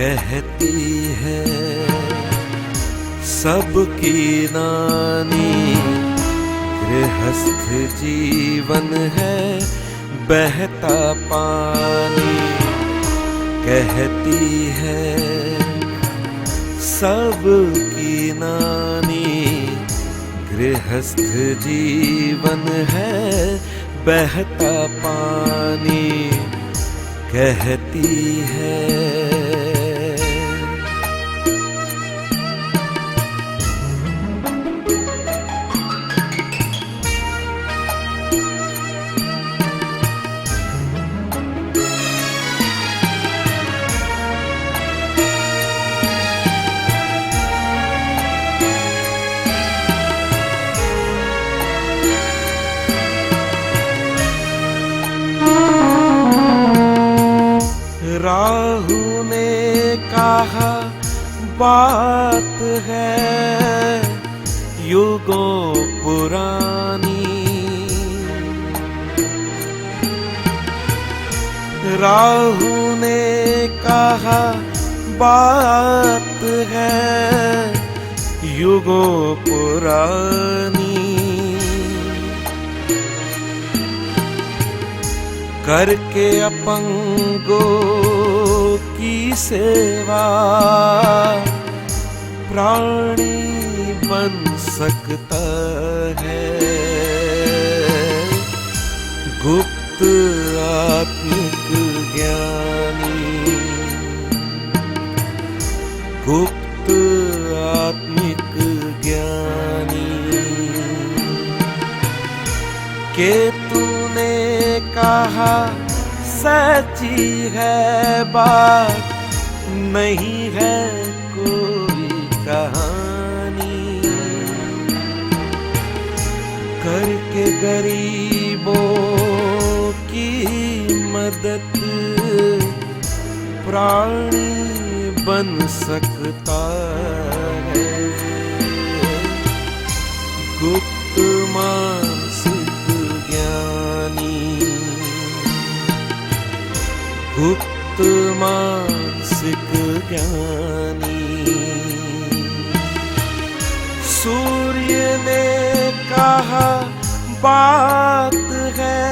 कहती है सबकी नानी, गृहस्थ जीवन है बहता पानी। कहती है सबकी नानी, गृहस्थ जीवन है बहता पानी। कहती है राहु ने कहा बात है युगों पुरानी। राहु ने कहा बात है युगों पुरानी। करके अपंगों की सेवा प्राणी बन सकता है। गुप्त आत्मिक ज्ञानी, गुप्त आत्मिक ज्ञानी। केतु ने कहा सच्ची है बात, नहीं है कोई कहानी। करके गरीबों की मदद प्राणी बन सकता है। गुप्त मानसिक ज्ञानी, गुप्त मानसिक ज्ञानी। सूर्य ने कहा बात है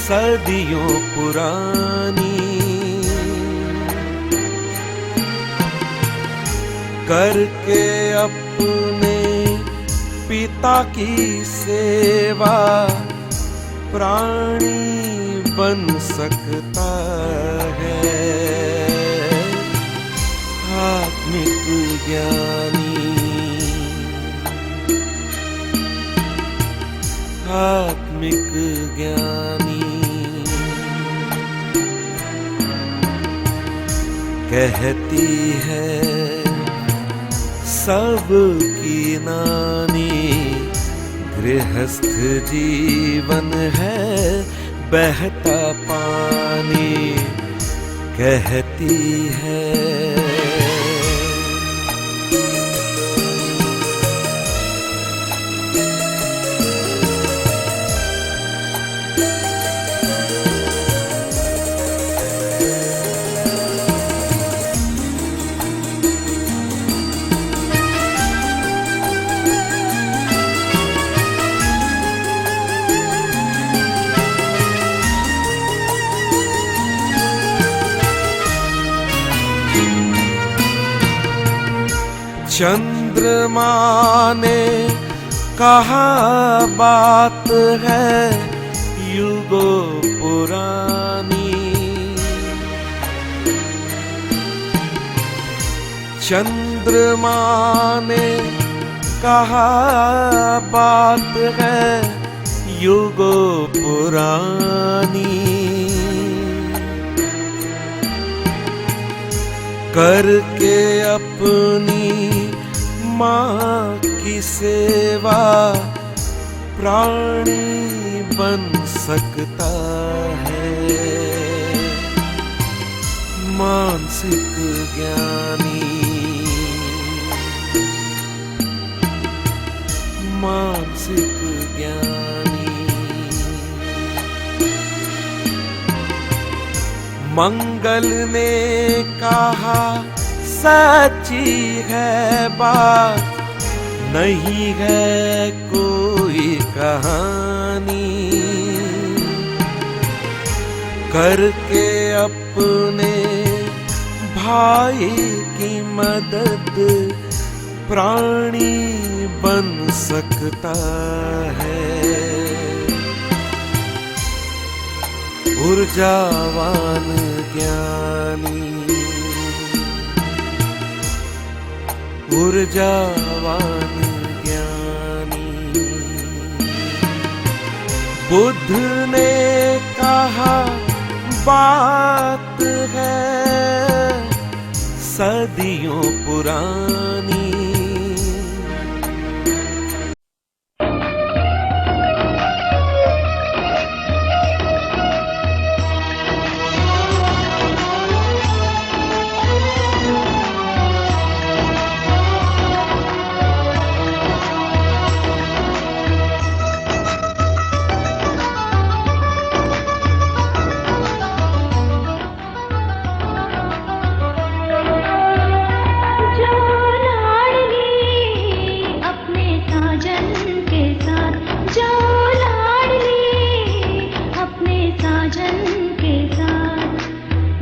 सदियों पुरानी। करके अपने पिता की सेवा प्राणी बन सकता है। आत्मिक ज्ञानी, आत्मिक ज्ञानी। कहती है सबकी नानी, गृहस्थ जीवन है बहता पानी। कहती है चंद्रमा ने कहा बात है युगों पुरानी। चंद्रमा ने कहा बात है युगों पुरानी। करके अपनी माँ की सेवा प्राणी बन सकता है। मानसिक ज्ञानी, मानसिक ज्ञानी। मंगल ने कहा सच्ची है बात, नहीं है कोई कहानी। करके अपने भाई की मदद प्राणी बन सकता है। ऊर्जावान ज्ञानी, ऊर्जावान ज्ञानी। बुद्ध ने कहा बात है सदियों पुरानी।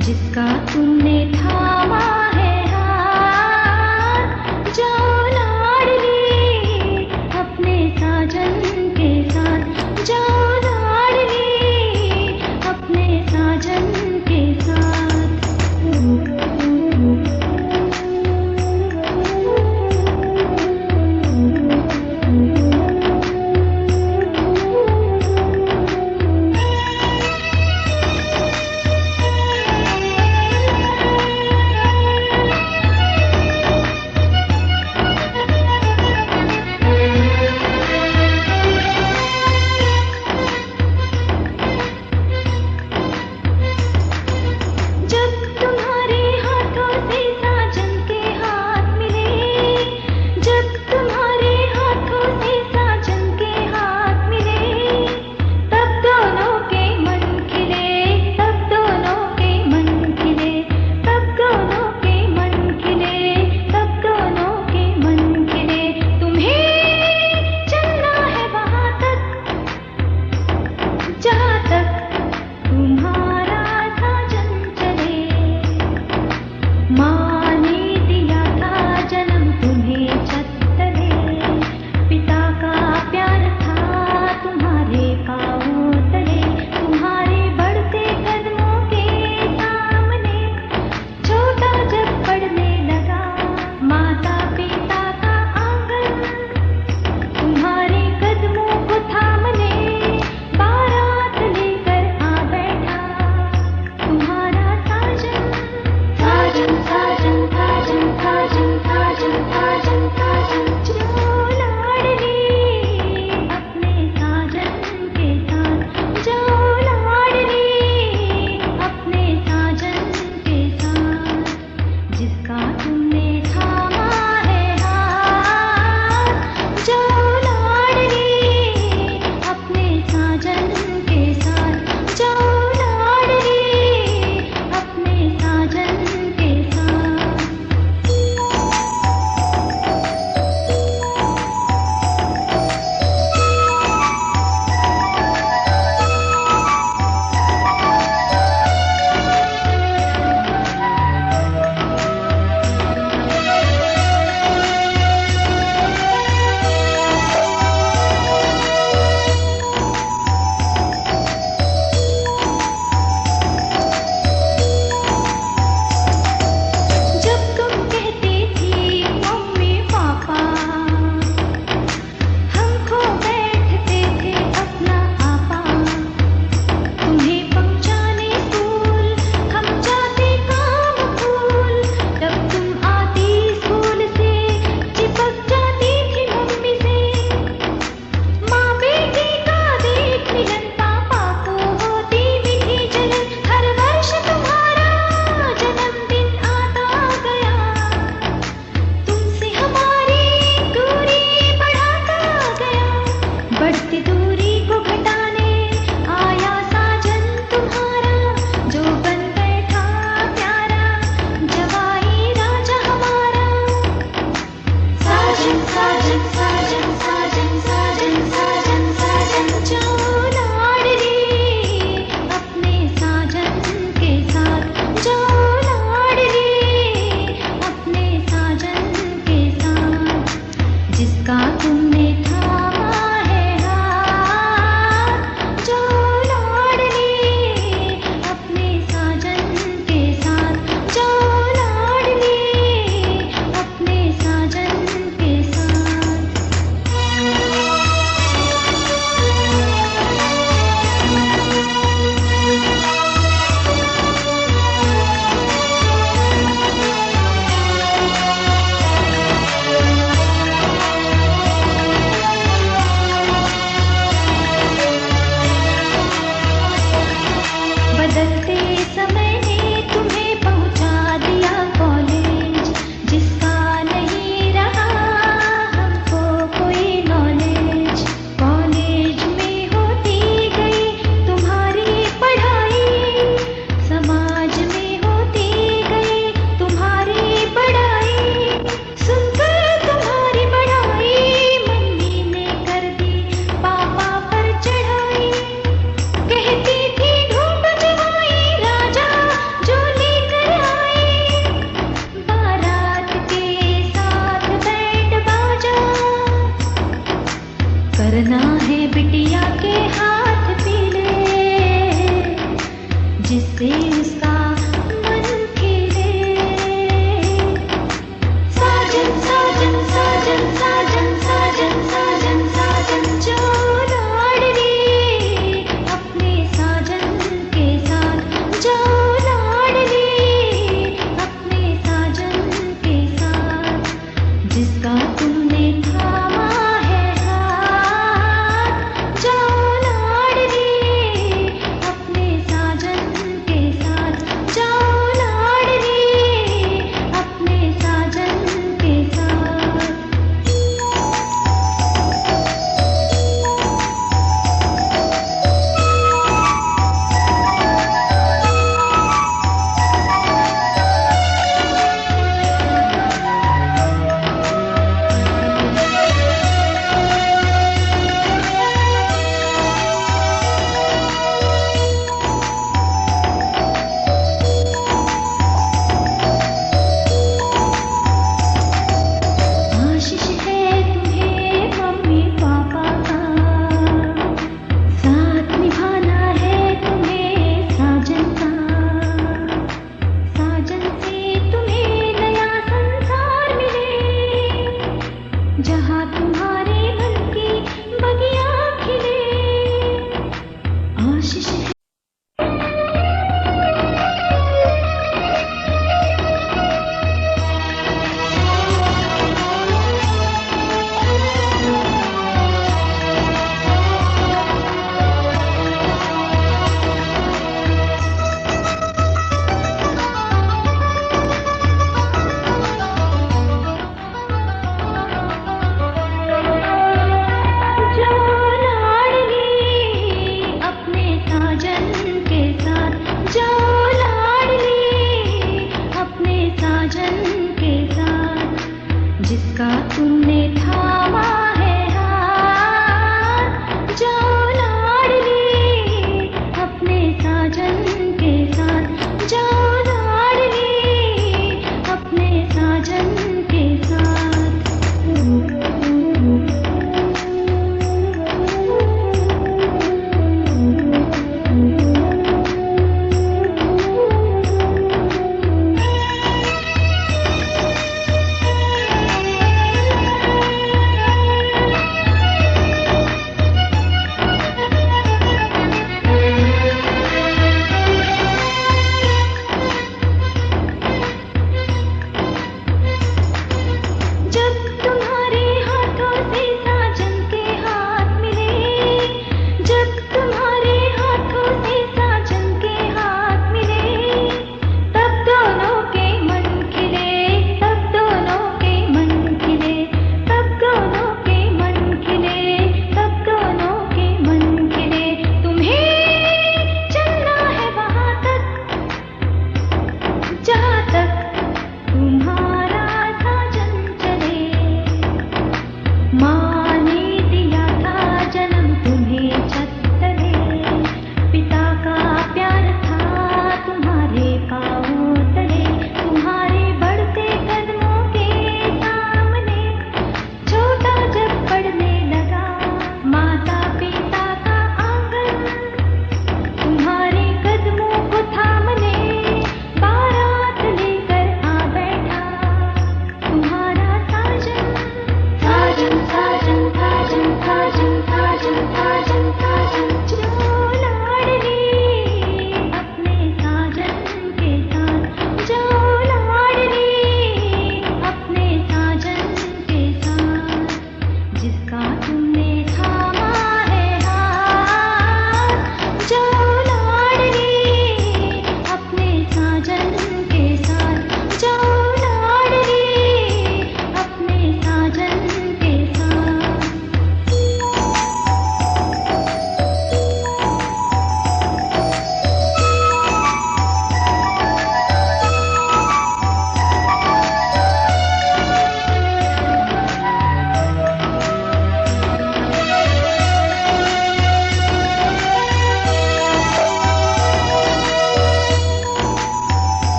जिसका तुमने थामा है हाथ, जाओ लाडली अपने साजन के साथ, जाओ लाडली अपने साजन के साथ।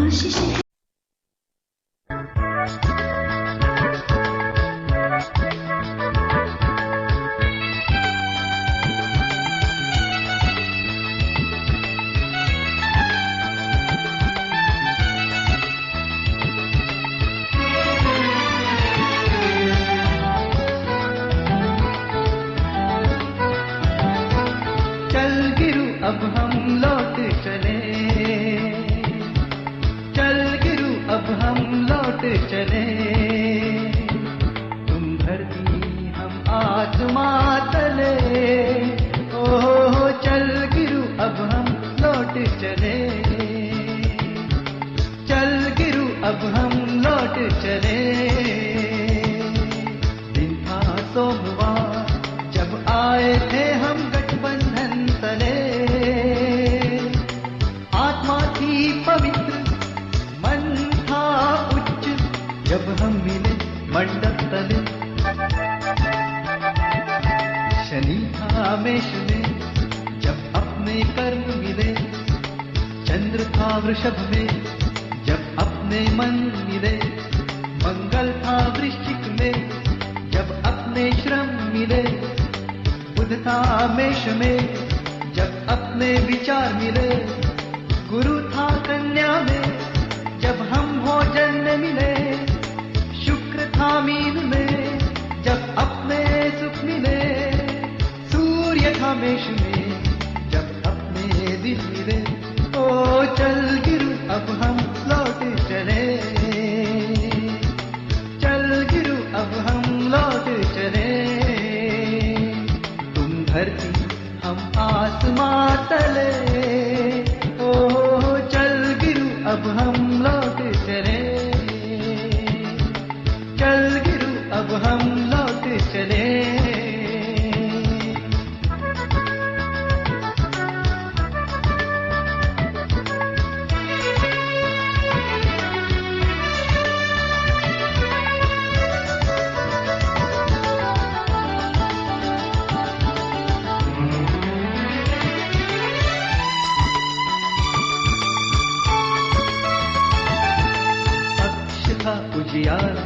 आशीष है। अब हम लौट चले, चल गिरू अब हम लौट चले, तुम धरती हम आसमां तले, ओहो चल गिरू अब हम लौट चले, चल गिरू अब हम लौट चले। दिन था सोमवार जब आए थे हम गठबंधन तले, पवित्र मन था उच्च जब हम मिले मंडप तले, शनि था मेष में जब अपने कर्म मिले, चंद्र था वृषभ में जब अपने मन मिले, मंगल था वृश्चिक में जब अपने श्रम मिले, बुध था मेष में जब अपने विचार मिले, गुरु था कन्या में जब हम भोजन में मिले, शुक्र था मीन में जब अपने सुख मिले, सूर्य था मेष में जब अपने दिल मिले, ओ चल गिरू अब हम लौट चले, चल गिरू अब हम लौट चले, तुम धरती हम आसमां तले, अब हम लौट चले, चल गिरू अब हम लौट चले। उजियारा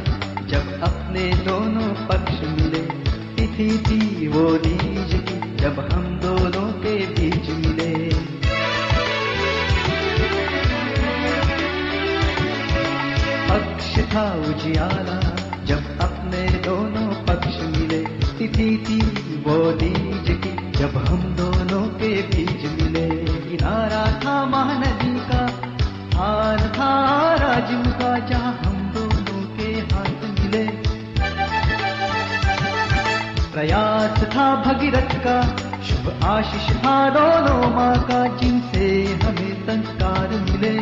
जब अपने दोनों पक्ष मिले, तिथि थी वो तीज की जब हम दोनों के बीच मिले, पक्ष था उजियारा जब अपने दोनों पक्ष मिले, तिथि थी वो तीज की जब हम दोनों के बीच मिले, किनारा था महानदी का, हार था राजिम का जहाँ हम हाथ मिले, प्रयास था भगीरथ का, शुभ आशीष था दोनों माँ का जिनसे हमें संस्कार मिले,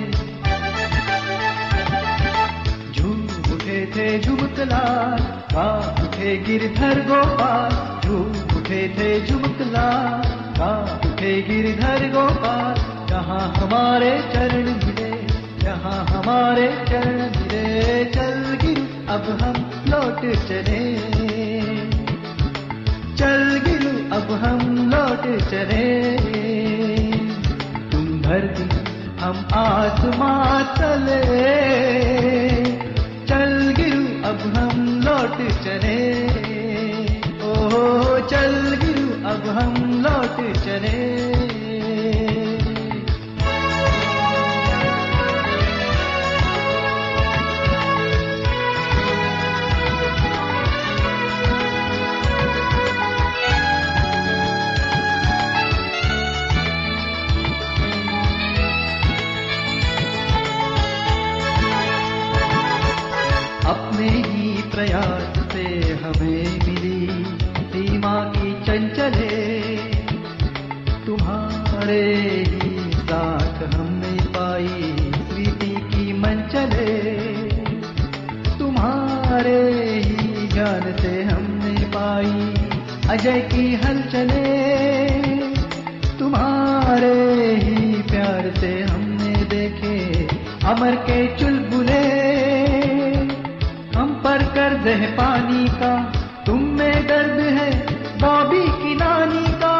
झूम उठे थे झुमकलाल, गा उठे गिरधर गोपाल, झूम उठे थे झुमकलाल, गा उठे गिरधर गोपाल, जहाँ हमारे चरण मिले, जहाँ हमारे चरण मिले, चल गिरू अब हम लौट चले, चल गिरू अब हम लौट चले, तुम धरती हम आसमां तले, चल गिरू अब हम लौट चले, ओ चल गिरू अब हम लौट चले। अपने ही प्रयास से हमें मिली सीमा की चंचले, तुम्हारे ही साथ हमने पाई स्वीटी की मंचले, तुम्हारे ही ज्ञान से हमने पाई अजय की हलचले, तुम्हारे ही प्यार से हमने देखे अमर के चुलबुले, हम पर कर्ज है पानी का, तुम में दर्द है बॉबी की नानी का,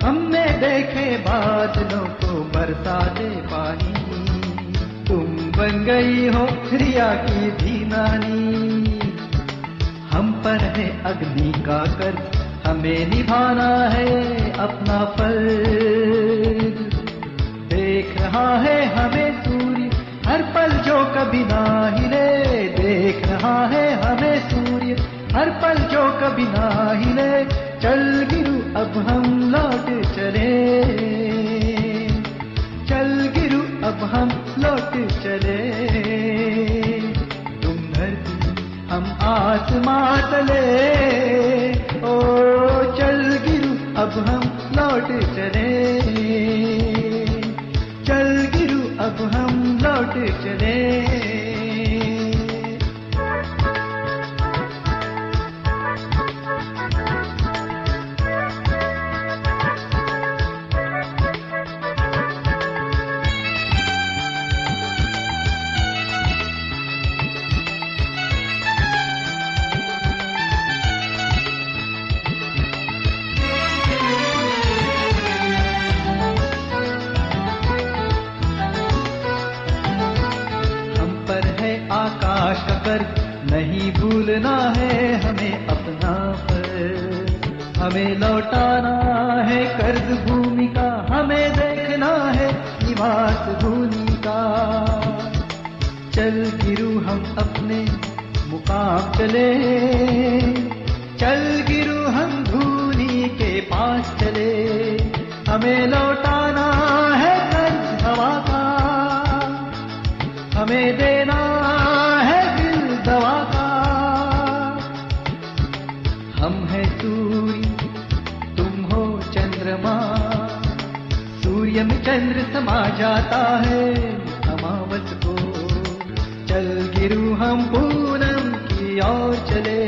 हमने देखे बादलों को बरसा दे पानी, बन गई हो रिया की भी नानी। हम पर है अग्नि का कर्ज, हमें निभाना है अपना फर्ज। देख रहा है हमें सूर्य हर पल जो कभी ना हिले, देख रहा है हमें सूर्य हर पल जो कभी ना हिले। चल गिरू अब हम लौट चले, चल गिरू अब हम लौट चले। तुम धरती हम आसमां तले, ओ चल गिरू अब हम लौट चले, चल गिरू अब हम लौट चले। आकाश का कर्ज नहीं भूलना है हमें अपना फर्ज। हमें लौटाना है कर्ज भूमि का, हमें देखना है निवास भूमि का। चल गिरू हम अपने मुकाम चले, चल गिरू हम धूनी के पास चले। हमें लौटाना है कर्ज हवा का, हमें देना है दिल दवा का। हम है सूर्य तुम हो चंद्रमा, सूर्य में चंद्र समा जाता है अमावस को। चल गिरू हम पूनम की ओर चले,